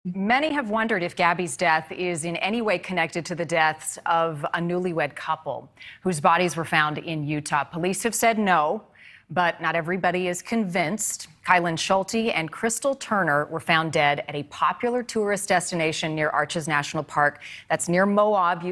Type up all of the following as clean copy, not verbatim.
Many have wondered if Gabby's death is in any way connected to the deaths of a newlywed couple whose bodies were found in Utah. Police have said no, but not everybody is convinced. Kylan Schulte and Crystal Turner were found dead at a popular tourist destination near Arches National Park. That's near Moab,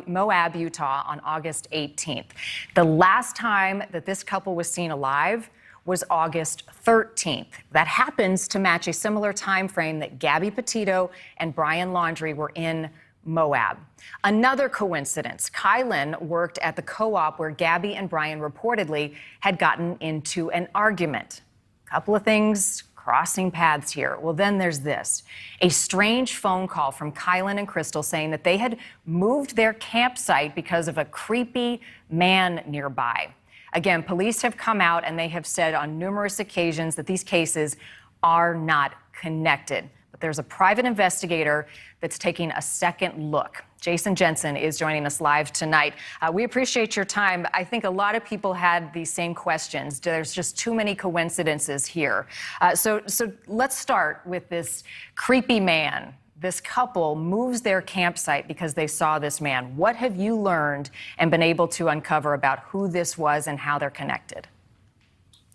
Utah, on August 18th. The last time that this couple was seen alive was August 13th. That happens to match a similar time frame that Gabby Petito and Brian Laundrie were in Moab. Another coincidence, Kylan worked at the co-op where Gabby and Brian reportedly had gotten into an argument. A couple of things crossing paths here. Well, then there's this. A strange phone call from Kylan and Crystal saying that they had moved their campsite because of a creepy man nearby. Again, police have come out and they have said on numerous occasions that these cases are not connected. But there's a private investigator that's taking a second look. Jason Jensen is joining us live tonight. We appreciate your time. I think a lot of people had these same questions. There's just too many coincidences here. So let's start with this creepy man. This couple moves their campsite because they saw this man. What have you learned and been able to uncover about who this was and how they're connected?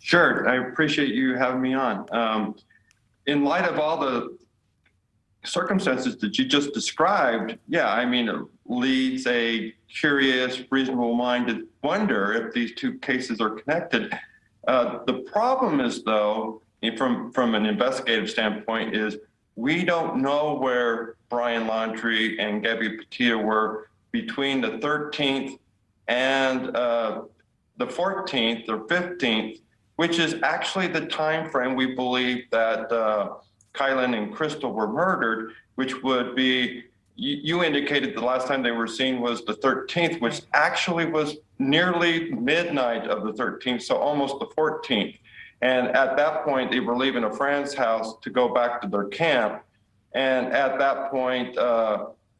Sure, I appreciate you having me on. In light of all the circumstances that you just described, yeah, I mean, it leads a curious, reasonable mind to wonder if these two cases are connected. The problem is, though, from an investigative standpoint, is we don't know where Brian Laundrie and Gabby Petito were between the 13th and the 14th or 15th, which is actually the time frame we believe that Kylan and Crystal were murdered, which would be, you indicated the last time they were seen was the 13th, which actually was nearly midnight of the 13th, so almost the 14th. And at that point, they were leaving a friend's house to go back to their camp. And at that point,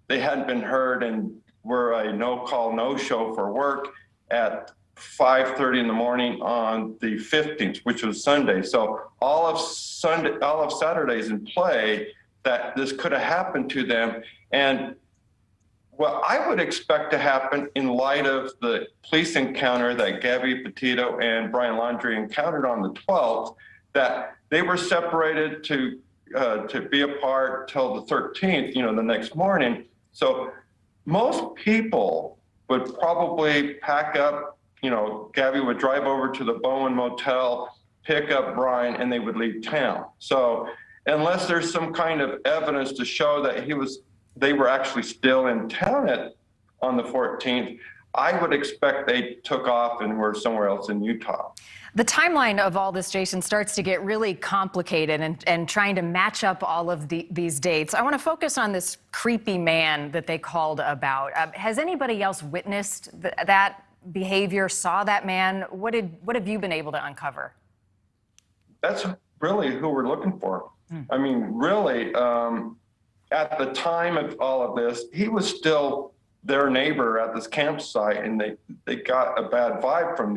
they hadn't been heard and were a no-call, no-show for work at 5:30 in the morning on the 15th, which was Sunday. So all of Saturday's in play that this could have happened to them. And what I would expect to happen in light of the police encounter that Gabby Petito and Brian Laundrie encountered on the 12th, that they were separated to be apart till the 13th, the next morning. So most people would probably pack up, Gabby would drive over to the Bowen Motel, pick up Brian, and they would leave town. So unless there's some kind of evidence to show that they were actually still in town on the 14th, I would expect they took off and were somewhere else in Utah. The timeline of all this, Jason, starts to get really complicated and trying to match up all of these dates. I want to focus on this creepy man that they called about. Has anybody else witnessed that behavior, saw that man? What have you been able to uncover? That's really who we're looking for. I mean, really, at the time of all of this, he was still their neighbor at this campsite, and they got a bad vibe from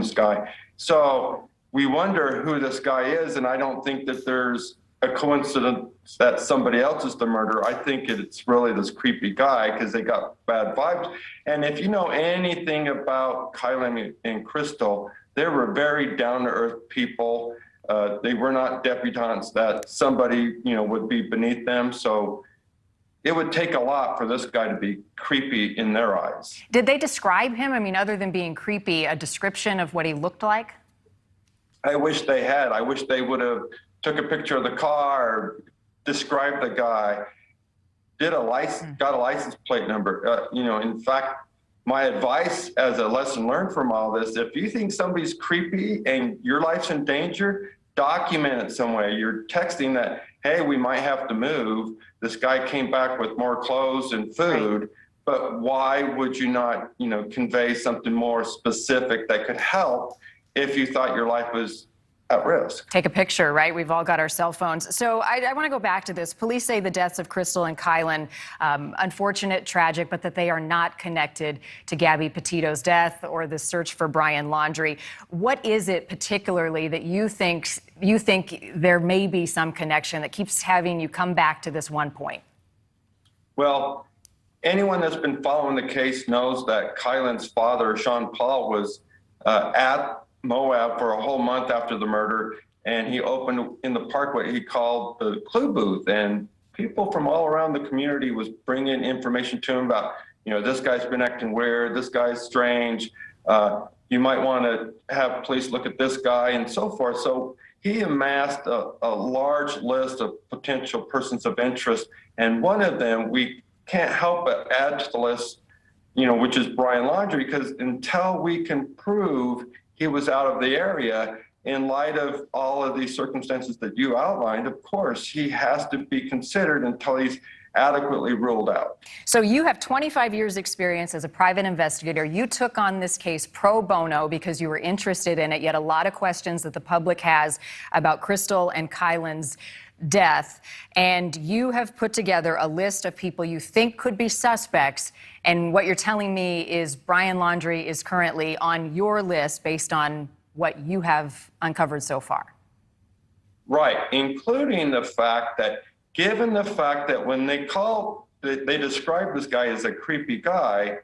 this guy. So we wonder who this guy is, and I don't think that there's a coincidence that somebody else is the murderer. I think it's really this creepy guy because they got bad vibes. And if you know anything about Kylan and Crystal, they were very down-to-earth people. They were not debutantes that somebody, would be beneath them. So it would take a lot for this guy to be creepy in their eyes. Did they describe him? I mean, other than being creepy, a description of what he looked like? I wish they had. I wish they would have took a picture of the car, described the guy, got a license plate number. In fact, my advice as a lesson learned from all this, if you think somebody's creepy and your life's in danger, document it some way. You're texting that, hey, we might have to move. This guy came back with more clothes and food, but why would you not, convey something more specific that could help if you thought your life was at risk. Take a picture, right? We've all got our cell phones. So I want to go back to this. Police say the deaths of Crystal and Kylan, unfortunate, tragic, but that they are not connected to Gabby Petito's death or the search for Brian Laundrie. What is it particularly that you think there may be some connection that keeps having you come back to this one point? Well, anyone that's been following the case knows that Kylan's father, Sean Paul, was at Moab for a whole month after the murder, and he opened in the park what he called the clue booth, and people from all around the community was bringing information to him about, this guy's been acting weird, this guy's strange, you might want to have police look at this guy, and so forth. So he amassed a large list of potential persons of interest, and one of them we can't help but add to the list, which is Brian Laundrie, because until we can prove he was out of the area, in light of all of these circumstances that you outlined, of course, he has to be considered until he's adequately ruled out. So you have 25 years experience as a private investigator. You took on this case pro bono because you were interested in it, yet a lot of questions that the public has about Crystal and Kylan's death. And you have put together a list of people you think could be suspects. And what you're telling me is Brian Laundrie is currently on your list based on what you have uncovered so far. Right, including the fact that, given the fact that when they describe this guy as a creepy guy,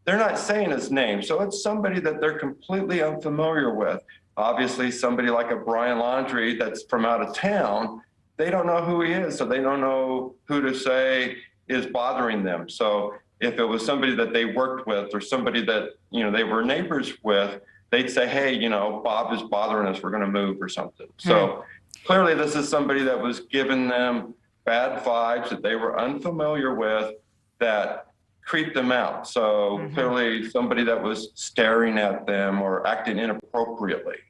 they're not saying his name. So it's somebody that they're completely unfamiliar with. Obviously, somebody like a Brian Laundrie that's from out of town, they don't know who he is, so they don't know who to say is bothering them. So if it was somebody that they worked with or somebody that, they were neighbors with, they'd say, hey, Bob is bothering us, we're going to move or something. So clearly this is somebody that was giving them bad vibes that they were unfamiliar with that creeped them out. So clearly somebody that was staring at them or acting inappropriately.